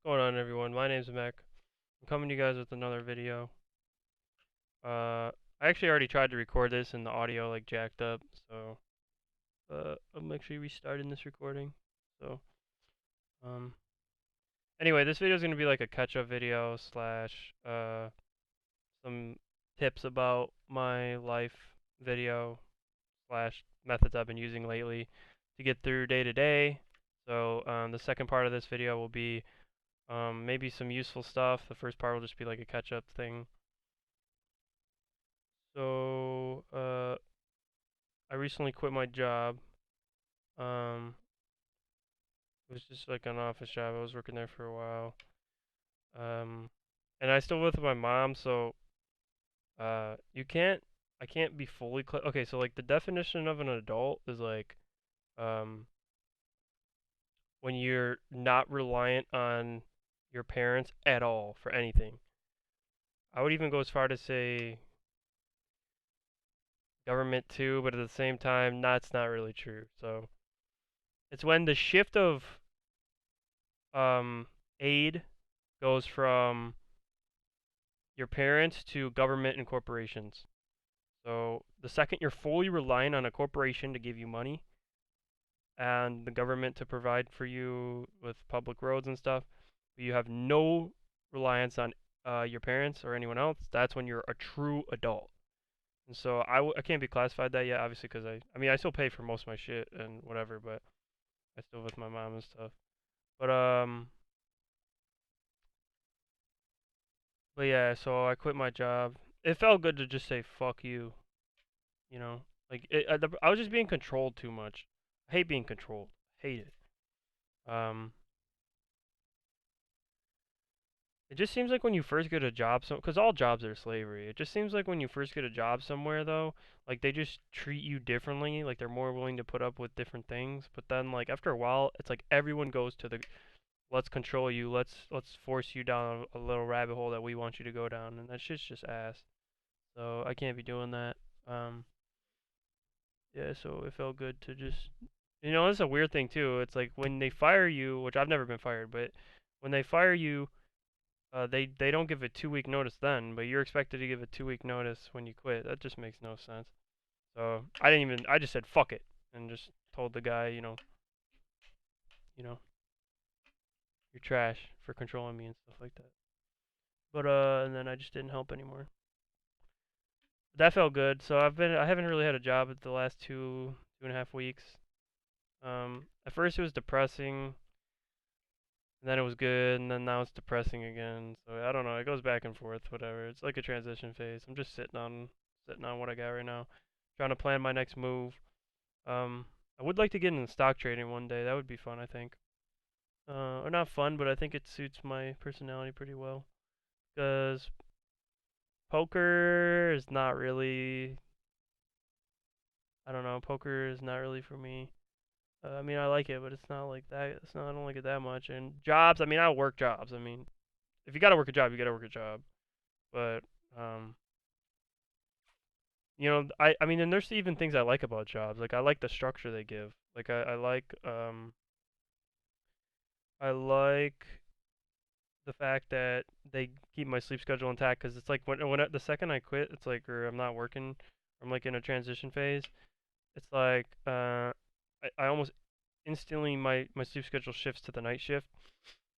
What's going on, everyone? My name's Mac. I'm coming to you guys with another video. I actually already tried to record this and the audio like jacked up, so I'm actually restarting this recording. So, um, anyway, this video is gonna be like a catch-up video slash some tips about my life video slash methods I've been using lately to get through day to day. So, the second part of this video will be maybe some useful stuff. The first part will just be like a catch-up thing. So, I recently quit my job. Um, it was just like an office job. I was working there for a while. Um, and I still live with my mom, so you can't, I can't be fully okay. So like the definition of an adult is like, um, when you're not reliant on your parents at all for anything. I would even go as far to say government too, but at the same time, that's not really true. So it's when the shift of um, aid goes from your parents to government and corporations. So the second you're fully relying on a corporation to give you money and the government to provide for you with public roads and stuff, you have no reliance on your parents or anyone else, that's when you're a true adult. And so I can't be classified that yet, obviously, because I mean, I still pay for most of my shit and whatever, but I still with my mom and stuff. But But yeah, so I quit my job. It felt good to just say fuck you, you know. I was just being controlled too much. I hate being controlled. Hate it. Um, it just seems like when you first get a job, because all jobs are slavery. It just seems like when you first get a job somewhere, though, like they just treat you differently. Like they're more willing to put up with different things. But then, like after a while, it's like everyone goes to the let's control you. Let's force you down a little rabbit hole that we want you to go down, and that shit's just ass. So I can't be doing that. Um, yeah, so it felt good to just, it's a weird thing too. It's like when they fire you, which I've never been fired, but when they fire you, they don't give a 2 week notice then, but you're expected to give a 2 week notice when you quit. That just makes no sense. So I just said fuck it and just told the guy, you know, you're trash for controlling me and stuff like that. But and then I just didn't help anymore. That felt good. So I haven't really had a job at the last 2.5 weeks. At first it was depressing, and then it was good, and then now it's depressing again. So I don't know. It goes back and forth. Whatever. It's like a transition phase. I'm just sitting on what I got right now, trying to plan my next move. I would like to get into stock trading one day. That would be fun, I think. Or not fun, but I think it suits my personality pretty well. Because poker is not really. I don't know. Poker is not really for me. I mean, I like it, but it's not like that. It's not. I don't like it that much. And jobs. I mean, I work jobs. I mean, if you gotta work a job, you gotta work a job. But um, I mean, and there's even things I like about jobs. Like I like the structure they give. Like I like the fact that they keep my sleep schedule intact. Cause it's like when the second I quit, it's like or I'm not working. I'm like in a transition phase. It's like I almost instantly my sleep schedule shifts to the night shift.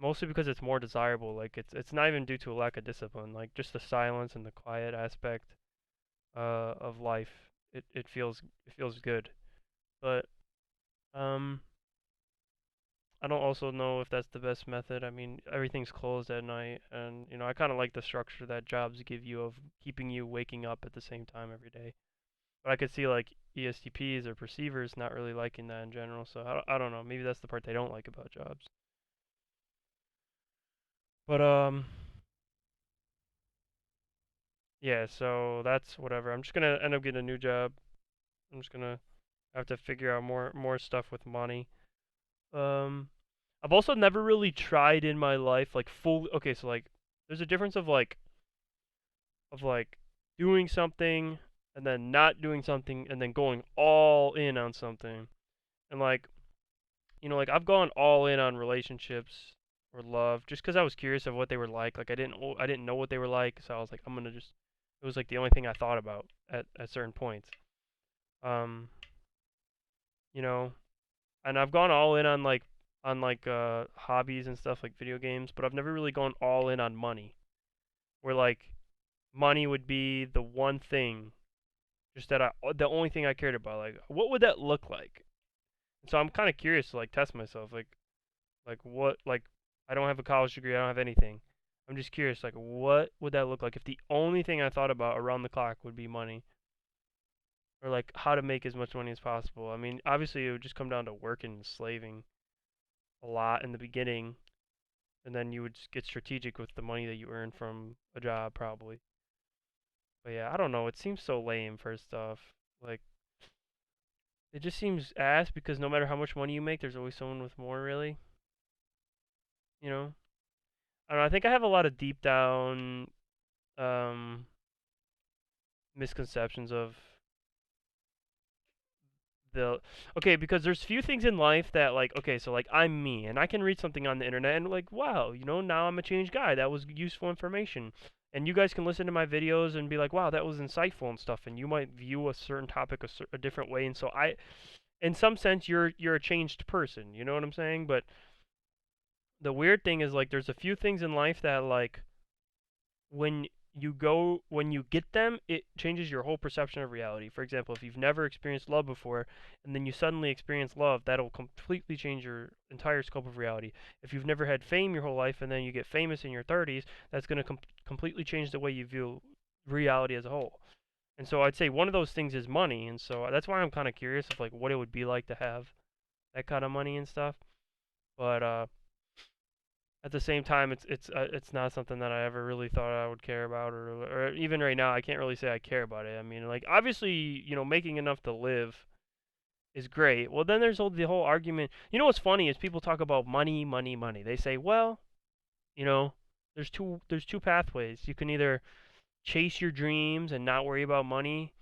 Mostly because it's more desirable. Like it's not even due to a lack of discipline. Like just the silence and the quiet aspect of life. It feels good. But um I don't also know if that's the best method. I mean, everything's closed at night, and I kind of like the structure that jobs give you of keeping you waking up at the same time every day. But I could see like ESTPs or perceivers not really liking that in general. So I don't know. Maybe that's the part they don't like about jobs. But yeah. So that's whatever. I'm just gonna end up getting a new job. I'm just gonna have to figure out more stuff with money. Um, I've also never really tried in my life like full. Okay, so like there's a difference of like doing something and then not doing something and then going all in on something. And like like I've gone all in on relationships or love, just because I was curious of what they were like. Like I didn't know what they were like, so I was like, I'm gonna just. It was like the only thing I thought about at certain points. Um, you know, and I've gone all in on like hobbies and stuff like video games, but I've never really gone all in on money. Where like money would be the one thing, just that I the only thing I cared about. Like, what would that look like? And so I'm kind of curious to like test myself. Like what like I don't have a college degree, I don't have anything. I'm just curious, like what would that look like if the only thing I thought about around the clock would be money, or like how to make as much money as possible. I mean, obviously it would just come down to working and slaving a lot in the beginning, and then you would just get strategic with the money that you earn from a job probably. But yeah, I don't know. It seems so lame for stuff. Like it just seems ass because no matter how much money you make, there's always someone with more. Really, you know. I don't know. I think I have a lot of deep down um, misconceptions of the okay, because there's few things in life that like okay, so like I'm me and I can read something on the internet and like wow, now I'm a changed guy. That was useful information. And you guys can listen to my videos and be like, wow, that was insightful and stuff. And you might view a certain topic a different way. And so in some sense, you're a changed person. You know what I'm saying? But the weird thing is like, there's a few things in life that like when when you get them, it changes your whole perception of reality. For example, if you've never experienced love before and then you suddenly experience love, that'll completely change your entire scope of reality. If you've never had fame your whole life and then you get famous in your 30s, that's going to completely change the way you view reality as a whole. And so I'd say one of those things is money, and so that's why I'm kind of curious of like what it would be like to have that kind of money and stuff. But at the same time, it's not something that I ever really thought I would care about, or even right now, I can't really say I care about it. I mean, like obviously, making enough to live is great. Well, then there's the whole argument. You know what's funny is people talk about money, money, money. They say, well, you know, there's two pathways. You can either chase your dreams and not worry about money,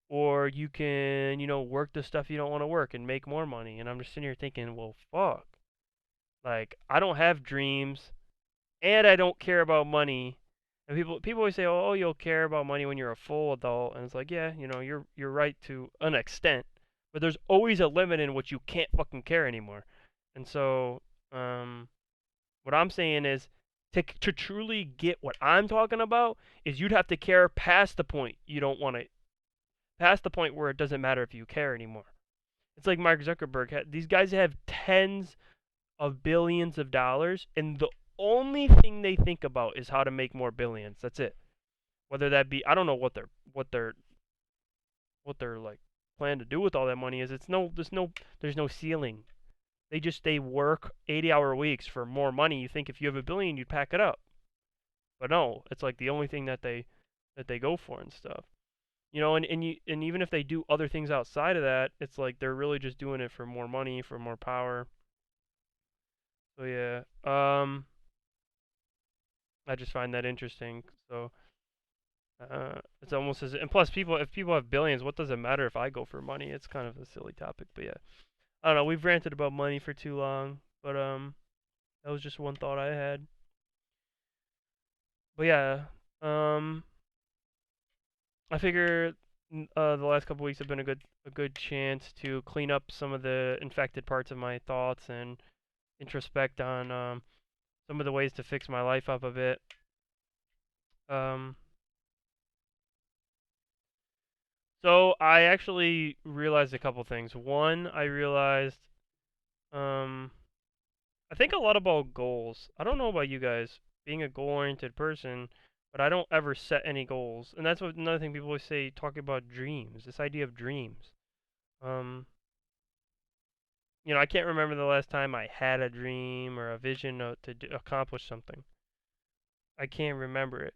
or you can, work the stuff you don't want to work and make more money. And I'm just sitting here thinking, well, fuck. Like I don't have dreams and I don't care about money. And people always say, "Oh, you'll care about money when you're a full adult," and it's like, yeah, you're right to an extent, but there's always a limit in which you can't fucking care anymore. And so, um, what I'm saying is, to truly get what I'm talking about, is you'd have to care past the point you don't want to, past the point where it doesn't matter if you care anymore. It's like Mark Zuckerberg. These guys have tens of billions of dollars, and the only thing they think about is how to make more billions. That's it. Whether that be, I don't know what they're like plan to do with all that money is. There's no ceiling. They work 80-hour weeks for more money. You think if you have a billion, you'd pack it up, but no, it's like the only thing that they go for and stuff. And even if they do other things outside of that, it's like they're really just doing it for more money, for more power. So yeah, I just find that interesting. So it's almost as, and plus if people have billions, what does it matter if I go for money? It's kind of a silly topic, but yeah, I don't know. We've ranted about money for too long, but that was just one thought I had. But yeah, um, I figure the last couple weeks have been a good chance to clean up some of the infected parts of my thoughts and introspect on some of the ways to fix my life up a bit. Um, so I actually realized a couple things. One, I realized um, I think a lot about goals. I don't know about you guys, being a goal-oriented person, but I don't ever set any goals. And that's what another thing people always say, talking about dreams. This idea of dreams. Um, I can't remember the last time I had a dream or a vision to accomplish something. I can't remember it.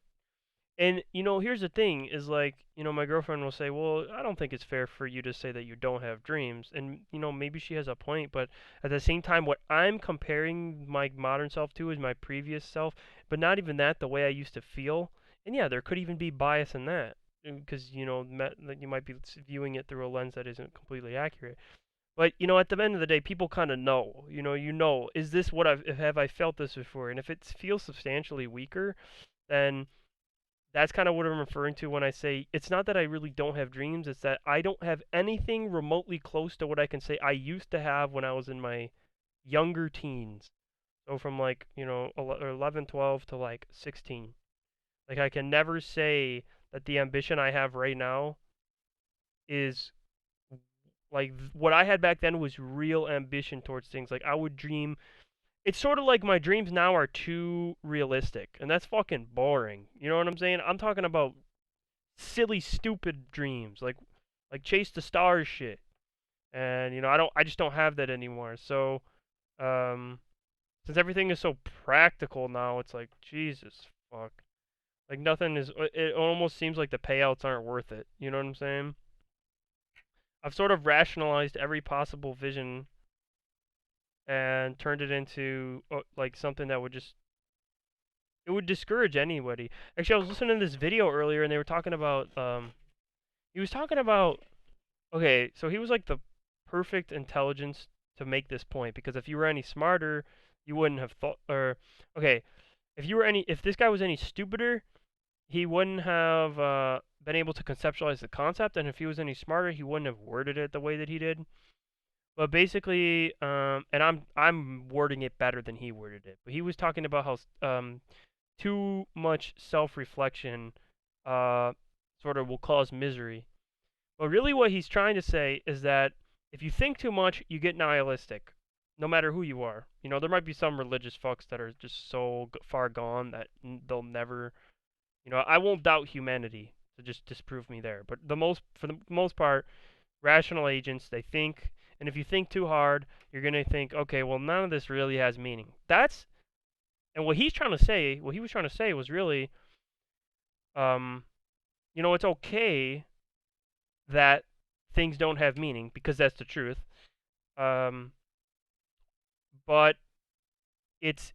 And here's the thing: is like, my girlfriend will say, "Well, I don't think it's fair for you to say that you don't have dreams." And maybe she has a point, but at the same time, what I'm comparing my modern self to is my previous self, but not even that, the way I used to feel. And yeah, there could even be bias in that because that you might be viewing it through a lens that isn't completely accurate. But you know, at the end of the day, people kind of know. Is this what have I felt this before? And if it feels substantially weaker, then that's kind of what I'm referring to when I say it's not that I really don't have dreams. It's that I don't have anything remotely close to what I can say I used to have when I was in my younger teens. So from like 11, 12 to like 16. Like I can never say that the ambition I have right now is like what I had back then was real ambition towards things. Like I would dream. It's sort of like my dreams now are too realistic, and that's fucking boring. You know what I'm saying? I'm talking about silly, stupid dreams, like chase the stars shit. And I just don't have that anymore. So, um, since everything is so practical now, it's like Jesus fuck. Like nothing is. It almost seems like the payouts aren't worth it. You know what I'm saying? I've sort of rationalized every possible vision and turned it into like something that would just it would discourage anybody. Actually, I was listening to this video earlier, and they were talking about he was talking about okay, so he was like the perfect intelligence to make this point because if you were any smarter, you wouldn't have thought or okay, if this guy was any stupider, he wouldn't have been able to conceptualize the concept, and if he was any smarter, he wouldn't have worded it the way that he did. But basically, and I'm wording it better than he worded it. But he was talking about how too much self-reflection uh, sort of will cause misery. But really, what he's trying to say is that if you think too much, you get nihilistic, no matter who you are. There might be some religious fucks that are just so far gone that they'll never. I won't doubt humanity, so just disprove me there. But for the most part, rational agents, they think, and if you think too hard, you're gonna think, okay, well, none of this really has meaning. And what he was trying to say was really, um, it's okay that things don't have meaning because that's the truth. Um, but it's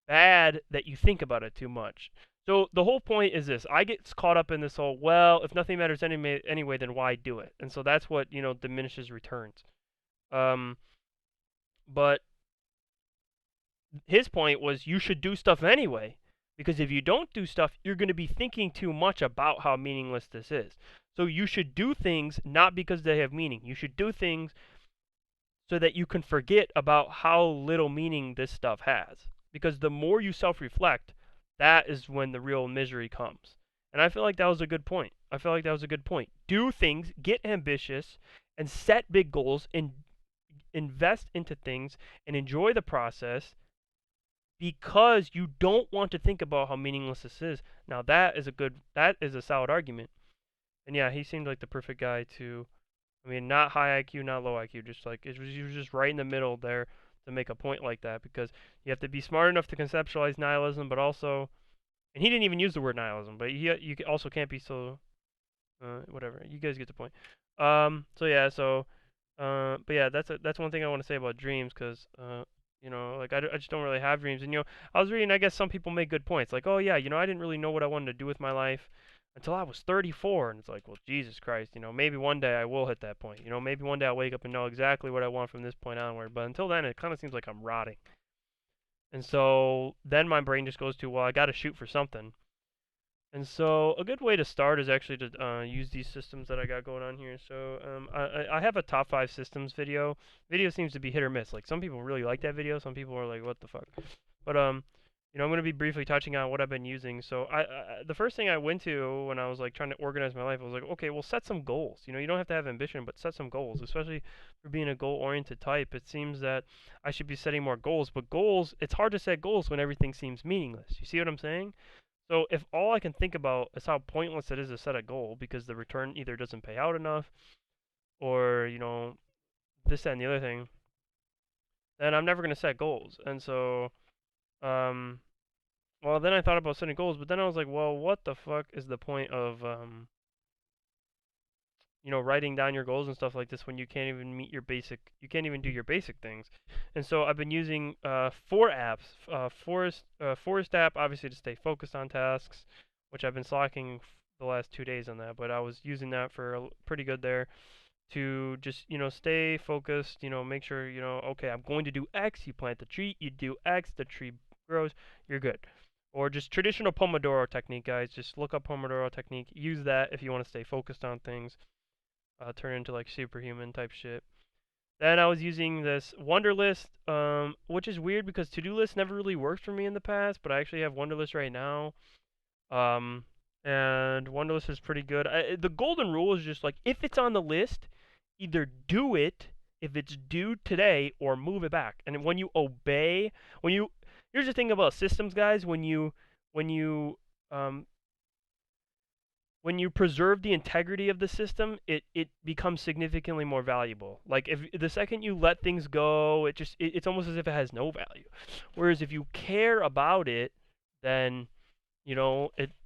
bad that you think about it too much. So the whole point is this: I get caught up in this whole, well, if nothing matters anyway, then why do it? And so that's what diminishes returns. Um, but his point was you should do stuff anyway, because if you don't do stuff, you're going to be thinking too much about how meaningless this is. So you should do things not because they have meaning. You should do things so that you can forget about how little meaning this stuff has. Because the more you self reflect, that is when the real misery comes. And I feel like that was a good point. I feel like that was a good point. Do things, get ambitious, and set big goals, and invest into things, and enjoy the process because you don't want to think about how meaningless this is. Now that is a solid argument. And yeah, he seemed like the perfect guy to I mean, not high IQ, not low IQ, just like he was just right in the middle there to make a point like that because you have to be smart enough to conceptualize nihilism, but also, and he didn't even use the word nihilism, but you also can't be so whatever. You guys get the point. So yeah, but yeah, that's one thing I want to say about dreams because like I just don't really have dreams, and I was reading, I guess some people make good points, like, oh yeah, I didn't really know what I wanted to do with my life until I was 34, and it's like, well, Jesus Christ, maybe one day I will hit that point. Maybe one day I'll wake up and know exactly what I want from this point onward. But until then, it kind of seems like I'm rotting. And so then my brain just goes to, well, I got to shoot for something. And so a good way to start is actually to use these systems that I got going on here. So I have a top 5 systems video. Video seems to be hit or miss. Like some people really like that video. Some people are like, what the fuck? But I'm going to be briefly touching on what I've been using. So the first thing I went to when I was like trying to organize my life, I was like, okay, well, set some goals. You don't have to have ambition, but set some goals. Especially for being a goal-oriented type, it seems that I should be setting more goals. But goals, it's hard to set goals when everything seems meaningless. You see what I'm saying? So if all I can think about is how pointless it is to set a goal because the return either doesn't pay out enough or, this, that, and the other thing, then I'm never going to set goals. And so, um, well, then I thought about setting goals, but then I was like, well, what the fuck is the point of, writing down your goals and stuff like this when you can't even you can't even do your basic things. And so I've been using 4 apps. Forest app, obviously to stay focused on tasks, which I've been slacking the last 2 days on that, but I was using that for pretty good there. to just, stay focused, make sure, okay, I'm going to do X, you plant the tree, you do X, the tree grows, you're good. Or just traditional Pomodoro technique, guys. Just look up Pomodoro technique. Use that if you want to stay focused on things. Turn into like superhuman type shit. Then I was using this Wunderlist, which is weird because to-do list never really worked for me in the past, but I actually have Wunderlist right now. Um, and Wunderlist is pretty good. The golden rule is just like if it's on the list, either do it if it's due today or move it back. And when you obey, when you here's the thing about systems, guys. When you um, when you preserve the integrity of the system, it becomes significantly more valuable. Like if the second you let things go, it's almost as if it has no value. Whereas if you care about it, then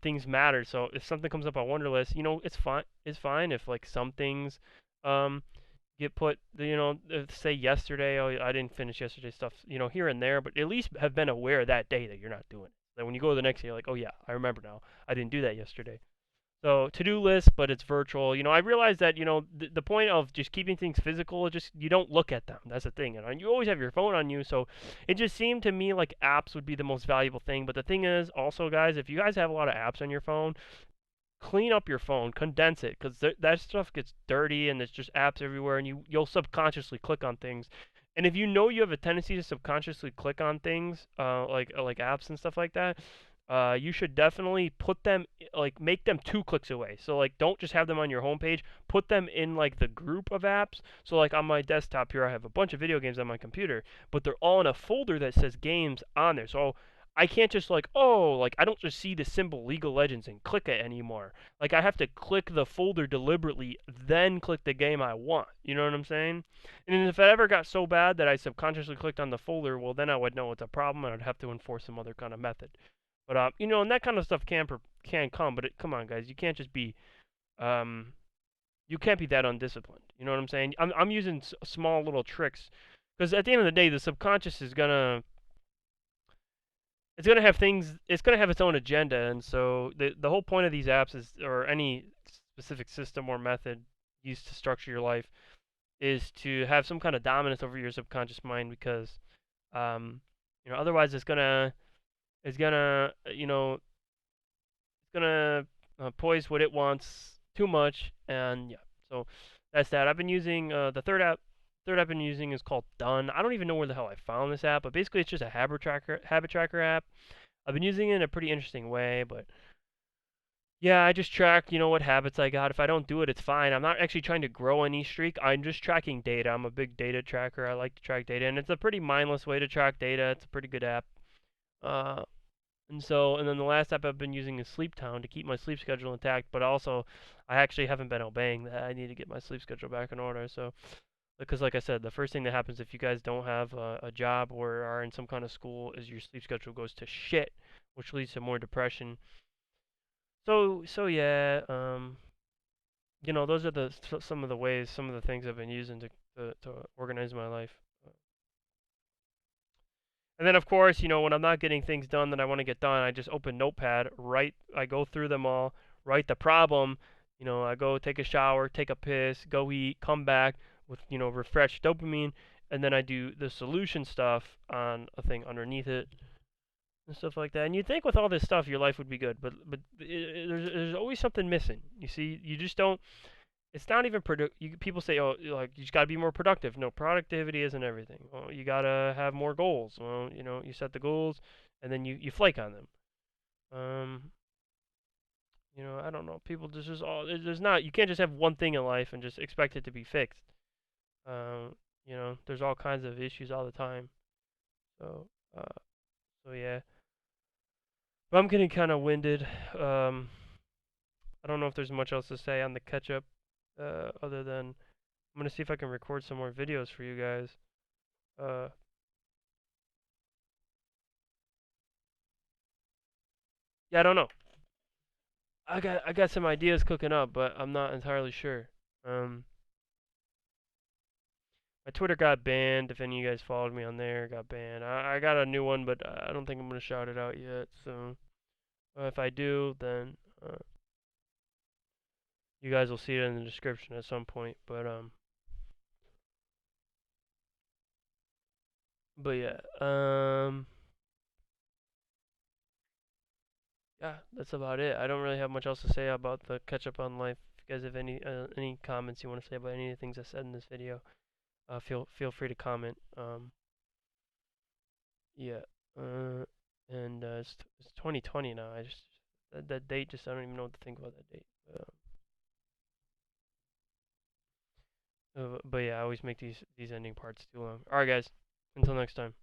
things matter. So if something comes up on Wunderlist, it's fine. It's fine if like some things um get put, say yesterday, oh, I didn't finish yesterday's stuff, here and there, but at least have been aware that day that you're not doing it. Then when you go to the next day, you're like, oh yeah, I remember now. I didn't do that yesterday. So to-do list, but it's virtual. I realize that the point of just keeping things physical is just you don't look at them. That's the thing, and you always have your phone on you. So it just seemed to me like apps would be the most valuable thing. But the thing is, also, guys, if you guys have a lot of apps on your phone, clean up your phone, condense it, because that stuff gets dirty and there's just apps everywhere, and you'll subconsciously click on things. And if you know you have a tendency to subconsciously click on things, like apps and stuff like that, you should definitely put them like make them 2 clicks away. So like don't just have them on your homepage. Put them in like the group of apps. So like on my desktop here, I have a bunch of video games on my computer, but they're all in a folder that says games on there. So I can't just I don't just see the symbol League of Legends and click it anymore. Like I have to click the folder deliberately, then click the game I want. You know what I'm saying? And if it ever got so bad that I subconsciously clicked on the folder, well then I would know it's a problem and I'd have to enforce some other kind of method. But and that kind of stuff can come. But come on, guys, you can't just be um, you can't be that undisciplined. You know what I'm saying? I'm using small little tricks because at the end of the day, the subconscious is gonna it's gonna have things. It's gonna have its own agenda, and so the whole point of these apps is, or any specific system or method used to structure your life, is to have some kind of dominance over your subconscious mind because otherwise it's gonna poise what it wants too much, and yeah. So that's that. I've been using the Third app I've been using is called Done. I don't even know where the hell I found this app, but basically it's just a habit tracker app. I've been using it in a pretty interesting way, but yeah, I just track, what habits I got. If I don't do it, it's fine. I'm not actually trying to grow any streak. I'm just tracking data. I'm a big data tracker. I like to track data, and it's a pretty mindless way to track data. It's a pretty good app. Uh, and then the last app I've been using is Sleep Town to keep my sleep schedule intact, but also I actually haven't been obeying that. I need to get my sleep schedule back in order. So, because like I said, the first thing that happens if you guys don't have a job or are in some kind of school is your sleep schedule goes to shit, which leads to more depression. So yeah, those are some of the ways, some of the things I've been using to organize my life. And then, of course, when I'm not getting things done that I want to get done, I just open Notepad, I go through them all, write the problem. I go take a shower, take a piss, go eat, come back with, refreshed dopamine, and then I do the solution stuff on a thing underneath it and stuff like that. And you'd think with all this stuff, your life would be good, but there's always something missing. You see, you just don't. It's not even people say, oh, like you just gotta be more productive. No, productivity isn't everything. Well, you gotta have more goals. Well, you set the goals, and then you flake on them. Um, I don't know. People just all there's not. You can't just have one thing in life and just expect it to be fixed. There's all kinds of issues all the time. So, uh, so yeah. But I'm getting kind of winded. I don't know if there's much else to say on the catch up, other than I'm gonna see if I can record some more videos for you guys. Uh, yeah, I don't know. I got some ideas cooking up, but I'm not entirely sure. Um, my Twitter got banned. If any of you guys followed me on there, got banned. I got a new one, but I don't think I'm gonna shout it out yet. So if I do, then You guys will see it in the description at some point. But yeah, yeah, that's about it. I don't really have much else to say about the catch up on life. If you guys have any comments you want to say about any of the things I said in this video, feel free to comment. Yeah, uh, and it's 2020 now. I just that date just I don't even know what to think about that date. But yeah, I always make these ending parts too long. All right, guys. Until next time.